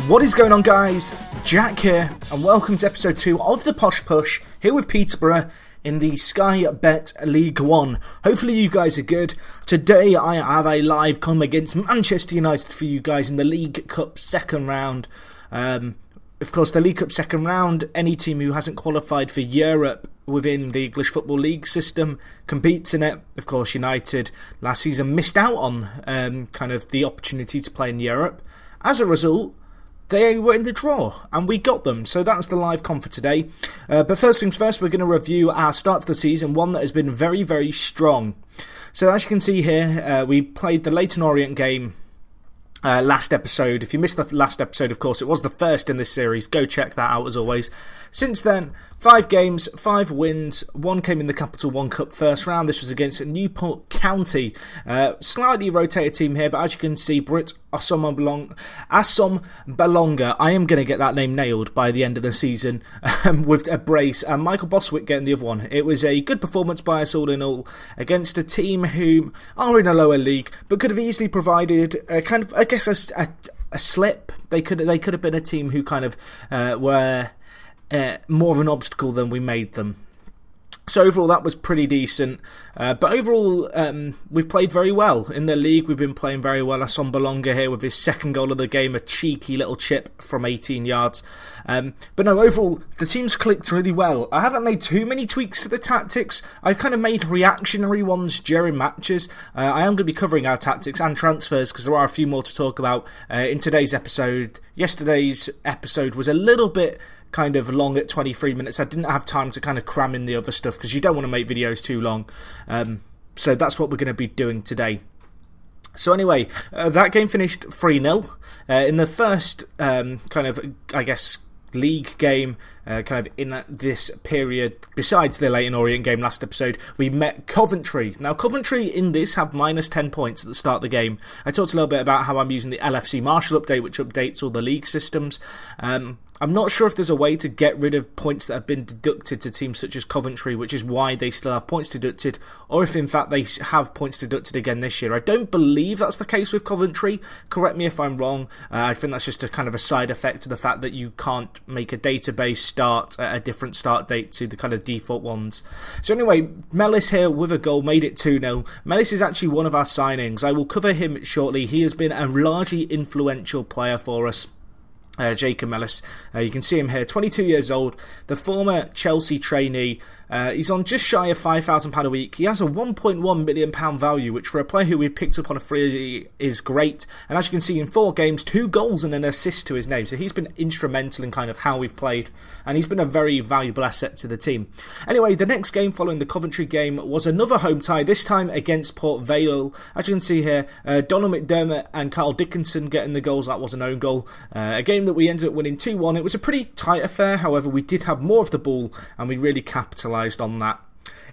What is going on, guys? Jack here, and welcome to episode 2 of the Posh Push, here with Peterborough in the Sky Bet League 1. Hopefully you guys are good. Today I have a live come against Manchester United for you guys in the League Cup second round. Of course, the League Cup second round, any team who hasn't qualified for Europe within the English Football League system competes in it. Of course, United last season missed out on kind of the opportunity to play in Europe. As a result, they were in the draw, and we got them. So that's the live con for today. But first things first, we're going to review our start to the season, one that has been very, very strong. So as you can see here, we played the Leyton Orient game last episode. If you missed the last episode, of course, it was the first in this series. Go check that out as always. Since then, 5 games, 5 wins. 1 came in the Capital One Cup first round. This was against Newport County. Slightly rotated team here, but as you can see, Brit Assombalonga. I am going to get that name nailed by the end of the season with a brace. And Michael Boswick getting the other one. It was a good performance by us all in all against a team who are in a lower league, but could have easily provided a kind of, I guess, a slip. They could have been a team who kind of were more of an obstacle than we made them. So overall, that was pretty decent. But overall, we've played very well. In the league, we've been playing very well. Assombalonga here with his second goal of the game, a cheeky little chip from 18 yards. But no, overall, the team's clicked really well. I haven't made too many tweaks to the tactics. I've kind of made reactionary ones during matches. I am going to be covering our tactics and transfers because there are a few more to talk about in today's episode. Yesterday's episode was a little bit kind of long at 23 minutes. I didn't have time to kind of cram in the other stuff because you don't want to make videos too long. So that's what we're going to be doing today. So anyway, that game finished 3-0. In the first kind of, I guess, league game kind of in this period, besides the Leyton Orient game last episode, we met Coventry. Now Coventry in this have minus 10 points at the start of the game. I talked a little bit about how I'm using the LFC Marshall update, which updates all the league systems. I'm not sure if there's a way to get rid of points that have been deducted to teams such as Coventry, which is why they still have points deducted, or if in fact they have points deducted again this year. I don't believe that's the case with Coventry. Correct me if I'm wrong. I think that's just a kind of a side effect to the fact that you can't make a database start at a different start date to the kind of default ones. So anyway, Mellis here with a goal made it 2-0. Mellis is actually one of our signings. I will cover him shortly. He has been a largely influential player for us. Jacob Mellis. You can see him here, 22 years old, the former Chelsea trainee. He's on just shy of £5,000 a week. He has a £1.1 million value, which for a player who we picked up on a free is great. And as you can see, in 4 games, 2 goals and an assist to his name. So he's been instrumental in kind of how we've played, and he's been a very valuable asset to the team. Anyway, the next game following the Coventry game was another home tie, this time against Port Vale. As you can see here, Donald McDermott and Carl Dickinson getting the goals. That was an own goal. A game that we ended up winning 2-1. It was a pretty tight affair, however, we did have more of the ball, and we really capitalised on that.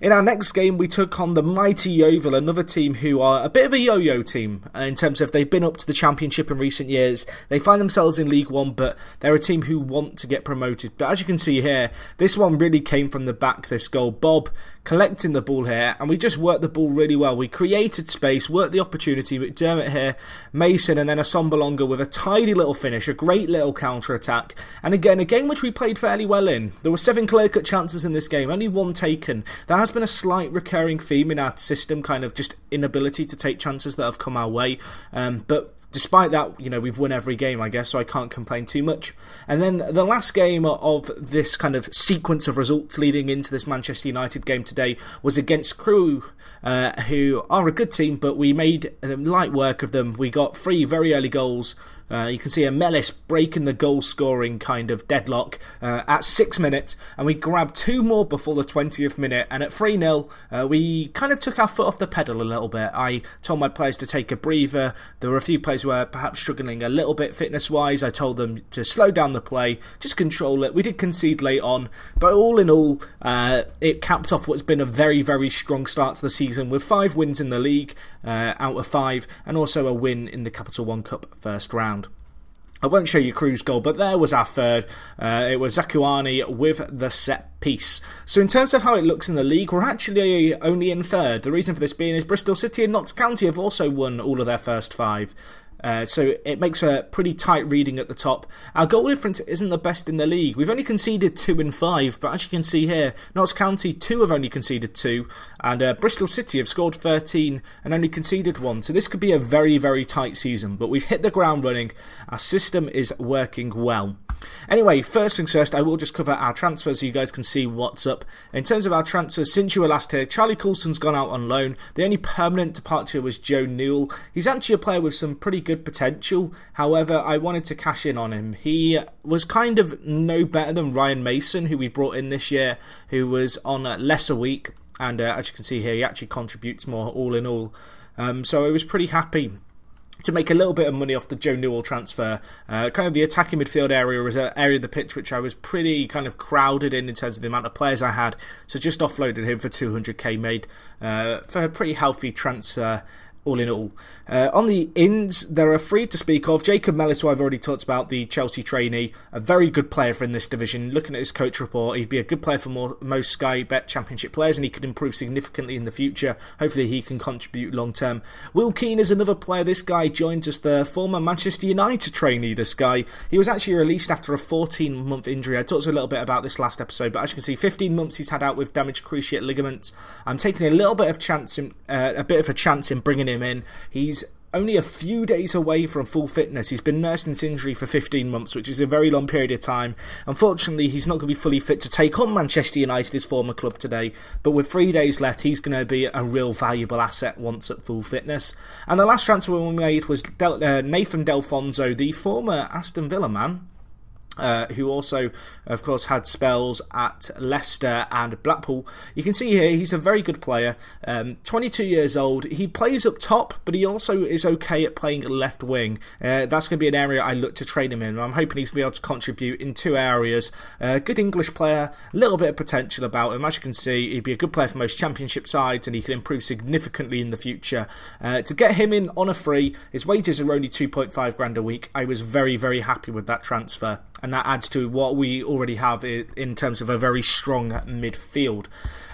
In our next game, we took on the mighty Yeovil, another team who are a bit of a yo-yo team in terms of they've been up to the Championship in recent years. They find themselves in League One, but they're a team who want to get promoted. But as you can see here, this one really came from the back, this goal. Bob collecting the ball here, and we just worked the ball really well. We created space, worked the opportunity. McDermott here, Mason, and then Assombalonga with a tidy little finish, a great little counter-attack. And again, a game which we played fairly well in. There were 7 clear-cut chances in this game, only 1 taken. There has been a slight recurring theme in our system, kind of just inability to take chances that have come our way. But despite that, you know, we've won every game, I guess, so I can't complain too much. And then the last game of this kind of sequence of results leading into this Manchester United game today was against Crewe, who are a good team, but we made light work of them. We got 3 very early goals. You can see a Mellis breaking the goal-scoring kind of deadlock at 6 minutes, and we grabbed 2 more before the 20th minute, and at 3-0, we kind of took our foot off the pedal a little bit. I told my players to take a breather. There were a few players who were perhaps struggling a little bit fitness-wise. I told them to slow down the play, just control it. We did concede late on, but all in all, it capped off what's been a very, very strong start to the season with 5 wins in the league out of 5, and also a win in the Capital One Cup first round. I won't show you Crew's goal, but there was our third. It was Zakuani with the set piece. So in terms of how it looks in the league, we're actually only in third. The reason for this being is Bristol City and Notts County have also won all of their first 5. So it makes a pretty tight reading at the top. Our goal difference isn't the best in the league. We've only conceded 2 and 5, but as you can see here, Notts County 2 have only conceded 2, and Bristol City have scored 13 and only conceded 1. So this could be a very, very tight season, but we've hit the ground running. Our system is working well. Anyway, first things first, I will just cover our transfers so you guys can see what's up. In terms of our transfers, since you were last here, Charlie Coulson's gone out on loan. The only permanent departure was Joe Newell. He's actually a player with some pretty good potential. However, I wanted to cash in on him. He was kind of no better than Ryan Mason, who we brought in this year, who was on less a week. And as you can see here, he actually contributes more all in all. So I was pretty happy to make a little bit of money off the Joe Newell transfer. Kind of the attacking midfield area was an area of the pitch which I was pretty kind of crowded in terms of the amount of players I had, so just offloaded him for 200k, made for a pretty healthy transfer all in all. On the ins, there are 3 to speak of. Jacob Mellis, who I've already talked about, the Chelsea trainee, a very good player for in this division. Looking at his coach report, he'd be a good player for most Sky Bet Championship players, and he could improve significantly in the future. Hopefully he can contribute long term. Will Keane is another player. This guy joins us, the former Manchester United trainee, this guy. He was actually released after a 14-month injury. I talked a little bit about this last episode, but as you can see, 15 months he's had out with damaged cruciate ligaments. I'm taking a little bit of a chance in bringing him in. He's only a few days away from full fitness. He's been nursing his injury for 15 months, which is a very long period of time. Unfortunately, he's not going to be fully fit to take on Manchester United, his former club, today. But with 3 days left, he's going to be a real valuable asset once at full fitness. And the last transfer we made was Nathan Delfonso, the former Aston Villa man, who also, of course, had spells at Leicester and Blackpool. You can see here he's a very good player, 22 years old. He plays up top, but he also is okay at playing left wing. That's going to be an area I look to train him in. I'm hoping he's going to be able to contribute in 2 areas. Good English player, a little bit of potential about him. As you can see, he'd be a good player for most championship sides, and he can improve significantly in the future. To get him in on a free, his wages are only 2.5 grand a week. I was very, very happy with that transfer, and that adds to what we already have in terms of a very strong midfield.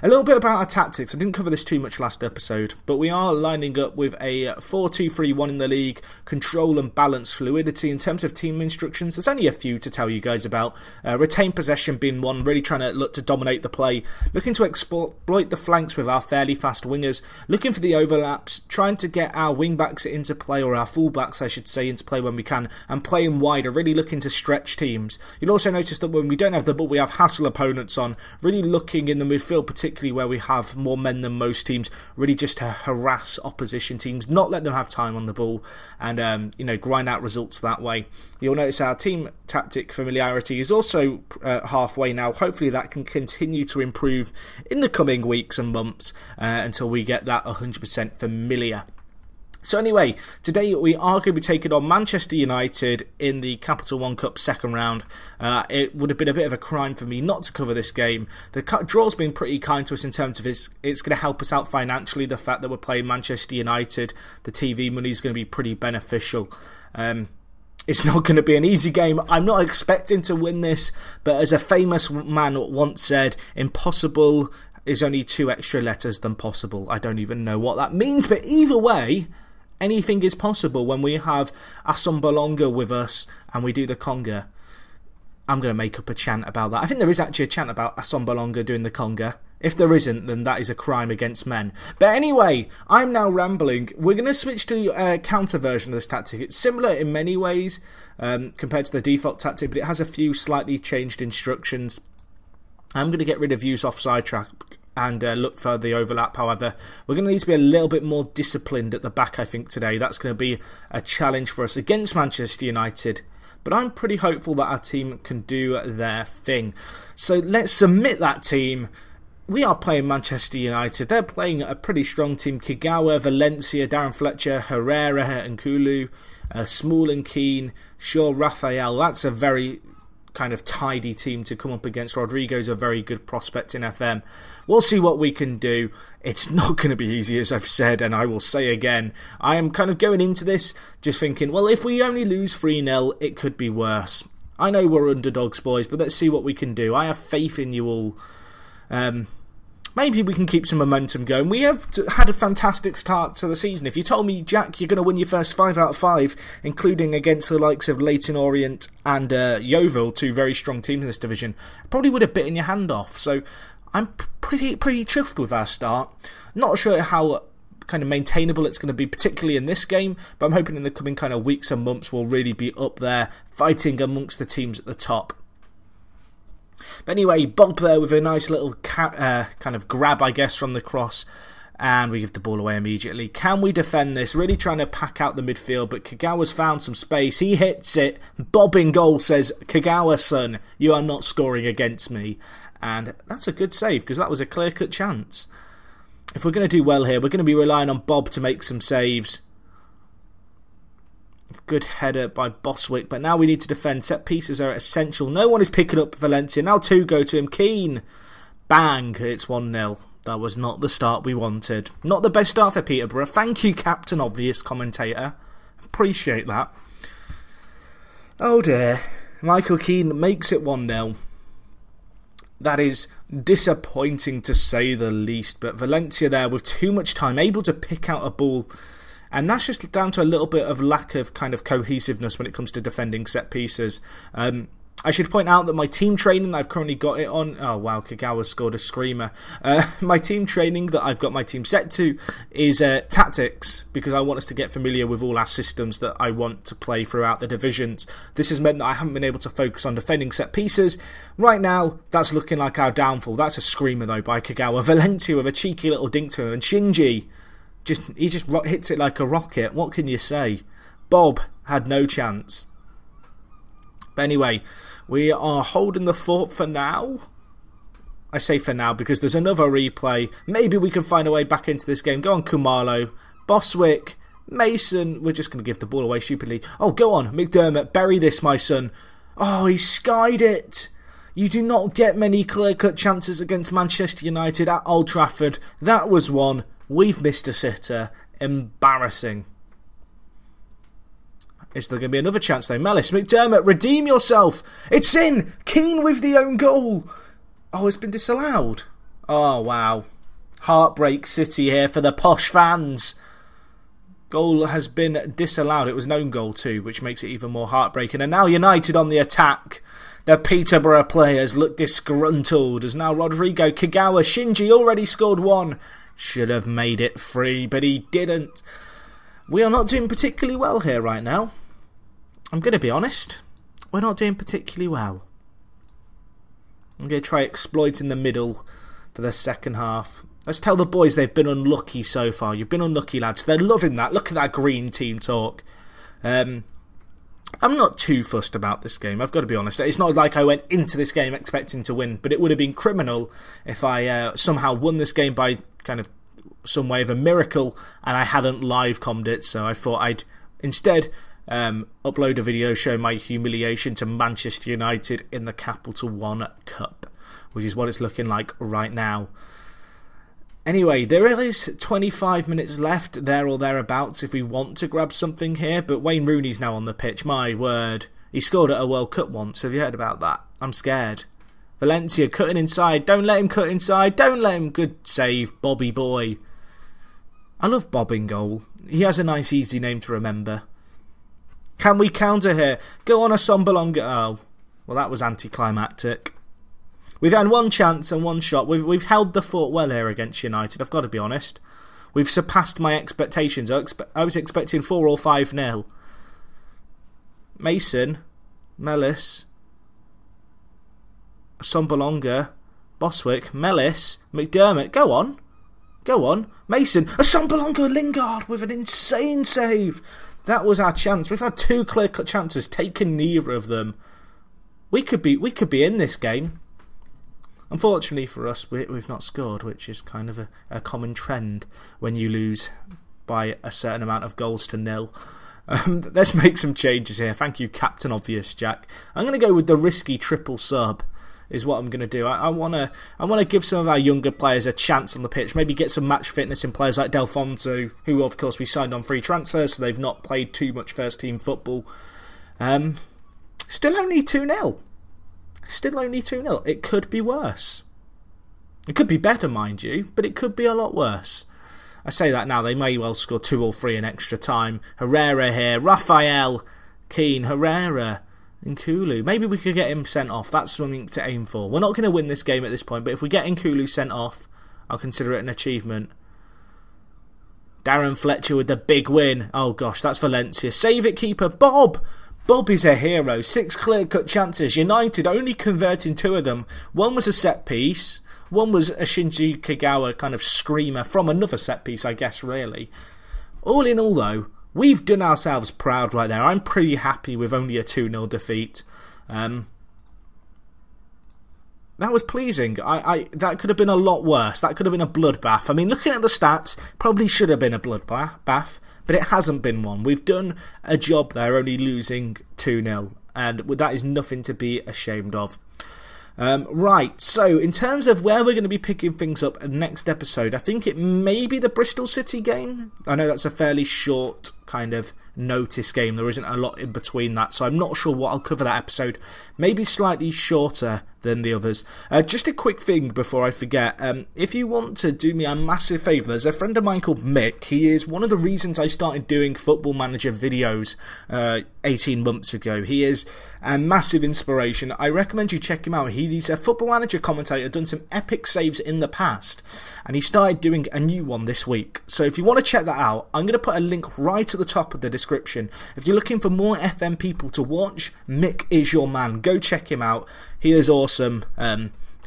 A little bit about our tactics. I didn't cover this too much last episode, but we are lining up with a 4-2-3-1 in the league, control and balance fluidity. In terms of team instructions, there's only a few to tell you guys about. Retain possession being one, really trying to look to dominate the play, looking to exploit the flanks with our fairly fast wingers, looking for the overlaps, trying to get our wing-backs into play, or our full-backs I should say, into play when we can, and playing wider, really looking to stretch teams. You'll also notice that when we don't have the ball, we have hassle opponents on, really looking in the midfield, particularly where we have more men than most teams, really just to harass opposition teams, not let them have time on the ball, and grind out results that way. You'll notice our team tactic familiarity is also halfway now. Hopefully that can continue to improve in the coming weeks and months until we get that 100% familiar. So anyway, today we are going to be taking on Manchester United in the Capital One Cup second round. It would have been a bit of a crime for me not to cover this game. The draw's been pretty kind to us in terms of it's going to help us out financially. The fact that we're playing Manchester United, the TV money is going to be pretty beneficial. It's not going to be an easy game. I'm not expecting to win this, but as a famous man once said, impossible is only 2 extra letters than possible. I don't even know what that means, but either way, anything is possible when we have Asombalonga with us and we do the conga. I'm going to make up a chant about that. I think there is actually a chant about Asombalonga doing the conga. If there isn't, then that is a crime against men. But anyway, I'm now rambling. We're going to switch to a counter version of this tactic. It's similar in many ways compared to the default tactic, but it has a few slightly changed instructions. I'm going to get rid of use offside track and look for the overlap. However, we're going to need to be a little bit more disciplined at the back, I think, today. That's going to be a challenge for us against Manchester United. But I'm pretty hopeful that our team can do their thing. So let's submit that team. We are playing Manchester United. They're playing a pretty strong team. Kigawa, Valencia, Darren Fletcher, Herrera and Kulu, Small and Keane, Shaw, Raphael. That's a very kind of tidy team to come up against. Rodrigo's a very good prospect in FM. We'll see what we can do. It's not going to be easy, as I've said, and I will say again, I am kind of going into this just thinking, well, if we only lose 3-0, it could be worse. I know we're underdogs, boys, but let's see what we can do. I have faith in you all. maybe we can keep some momentum going. We have had a fantastic start to the season. If you told me, Jack, you're going to win your first 5 out of 5, including against the likes of Leyton Orient and Yeovil, 2 very strong teams in this division, I probably would have bitten your hand off. So I'm pretty chuffed with our start. Not sure how kind of maintainable it's going to be, particularly in this game, but I'm hoping in the coming kind of weeks and months we'll really be up there fighting amongst the teams at the top. But anyway, Bob there with a nice little kind of grab, I guess, from the cross, and we give the ball away immediately. Can we defend this? Really trying to pack out the midfield, but Kagawa's found some space. He hits it. Bob in goal says, "Kagawa, son, you are not scoring against me." And that's a good save, because that was a clear-cut chance. If we're going to do well here, we're going to be relying on Bob to make some saves. Good header by Boswick, but now we need to defend. Set pieces are essential. No one is picking up Valencia. Now 2 go to him. Keane. Bang. It's 1-0. That was not the start we wanted. Not the best start for Peterborough. Thank you, Captain Obvious Commentator. Appreciate that. Oh dear. Michael Keane makes it 1-0. That is disappointing to say the least, but Valencia there with too much time, able to pick out a ball, and that's just down to a little bit of lack of kind of cohesiveness when it comes to defending set pieces. I should point out that my team training that I've currently got it on... Oh, wow, Kagawa scored a screamer. My team training that I've got my team set to is tactics, because I want us to get familiar with all our systems that I want to play throughout the divisions. This has meant that I haven't been able to focus on defending set pieces. Right now, that's looking like our downfall. That's a screamer, though, by Kagawa. Valencia with a cheeky little dink to him, and Shinji, he just hits it like a rocket. What can you say? Bob had no chance. But anyway, we are holding the fort for now. I say for now because there's another replay. Maybe we can find a way back into this game. Go on, Kumalo. Boswick. Mason. We're just going to give the ball away stupidly. Oh, go on, McDermott. Bury this, my son. Oh, he skied it. You do not get many clear-cut chances against Manchester United at Old Trafford. That was one. We've missed a sitter. Embarrassing. Is there going to be another chance though? Mellis, McDermott, redeem yourself. It's in. Keane with the own goal. Oh, it's been disallowed. Oh, wow. Heartbreak City here for the Posh fans. Goal has been disallowed. It was an own goal too, which makes it even more heartbreaking. And now United on the attack. The Peterborough players look disgruntled as now Rodrigo Kagawa Shinji already scored 1. Should have made it 3, but he didn't. We are not doing particularly well here right now. I'm going to be honest. We're not doing particularly well. I'm going to try exploiting the middle for the second half. Let's tell the boys they've been unlucky so far. You've been unlucky, lads. They're loving that. Look at that green team talk. I'm not too fussed about this game, I've got to be honest. It's not like I went into this game expecting to win, but it would have been criminal if I somehow won this game by kind of some way of a miracle and I hadn't live commed it. So I thought I'd instead upload a video showing my humiliation to Manchester United in the Capital One Cup, which is what it's looking like right now. Anyway, there is 25 minutes left, there or thereabouts, if we want to grab something here. But Wayne Rooney's now on the pitch, my word. He scored at a World Cup once, have you heard about that? I'm scared. Valencia cutting inside, don't let him cut inside, don't let him. Good save, Bobby boy. I love Bob in goal. He has a nice easy name to remember. Can we counter here? Go on, a Sombalonga. Oh, well that was anticlimactic. We've had one chance and one shot. We've held the fort well here against United, I've got to be honest. We've surpassed my expectations. I was expecting 4 or 5-0. Mason, Mellis, Sombalonga, Boswick, Mellis, McDermott. Go on. Go on. Mason, a Sombalonga, Lingard with an insane save. That was our chance. We've had 2 clear-cut chances, taken neither of them. We could be in this game. Unfortunately for us, we've not scored, which is kind of a common trend when you lose by a certain amount of goals to 0. Let's make some changes here. Thank you, Captain Obvious Jack. I'm going to go with the risky triple sub, is what I'm going to do. I want to give some of our younger players a chance on the pitch. Maybe get some match fitness in players like Delfonso, who of course we signed on free transfers, so they've not played too much first team football. Still only 2-0. Still only 2-0. It could be worse. It could be better, mind you, but it could be a lot worse. I say that now, they may well score 2 or 3 in extra time. Herrera here, Raphael, Keane, Herrera, Nkulu. Maybe we could get him sent off. That's something to aim for. We're not going to win this game at this point, but if we get Nkulu sent off, I'll consider it an achievement. Darren Fletcher with the big win. Oh gosh, that's Valencia. Save it, keeper Bob. Bob is a hero. 6 clear-cut chances. United only converting 2 of them. One was a set piece. One was a Shinji Kagawa kind of screamer from another set piece, I guess, really. All in all, though, we've done ourselves proud right there. I'm pretty happy with only a 2-0 defeat. That was pleasing. That could have been a lot worse. That could have been a bloodbath. I mean, looking at the stats, probably should have been a bloodbath, but it hasn't been one. We've done a job there, only losing 2-0, and that is nothing to be ashamed of. Right, so in terms of where we're going to be picking things up next episode, I think it may be the Bristol City game. I know that's a fairly short kind of notice game. There isn't a lot in between that, so I'm not sure what I'll cover that episode. Maybe slightly shorter than the others. Just a quick thing before I forget. If you want to do me a massive favour, there's a friend of mine called Mick. He is one of the reasons I started doing Football Manager videos 18 months ago. He is a massive inspiration. I recommend you check him out. He's a Football Manager commentator, done some epic saves in the past, and he started doing a new one this week. So if you want to check that out, I'm going to put a link right at the top of the description. If you're looking for more FM people to watch, Mick is your man. Go check him out. He is awesome.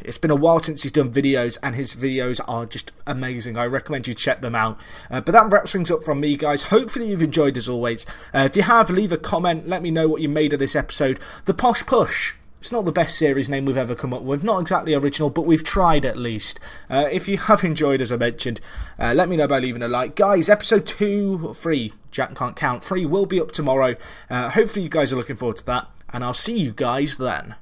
It's been a while since he's done videos, and his videos are just amazing. I recommend you check them out. But that wraps things up from me, guys. Hopefully you've enjoyed as always. If you have, leave a comment. Let me know what you made of this episode. The Posh Push. It's not the best series name we've ever come up with. Not exactly original, but we've tried at least. If you have enjoyed, as I mentioned, let me know by leaving a like. Guys, episode 2 or 3, Jack can't count, 3 will be up tomorrow. Hopefully you guys are looking forward to that, and I'll see you guys then.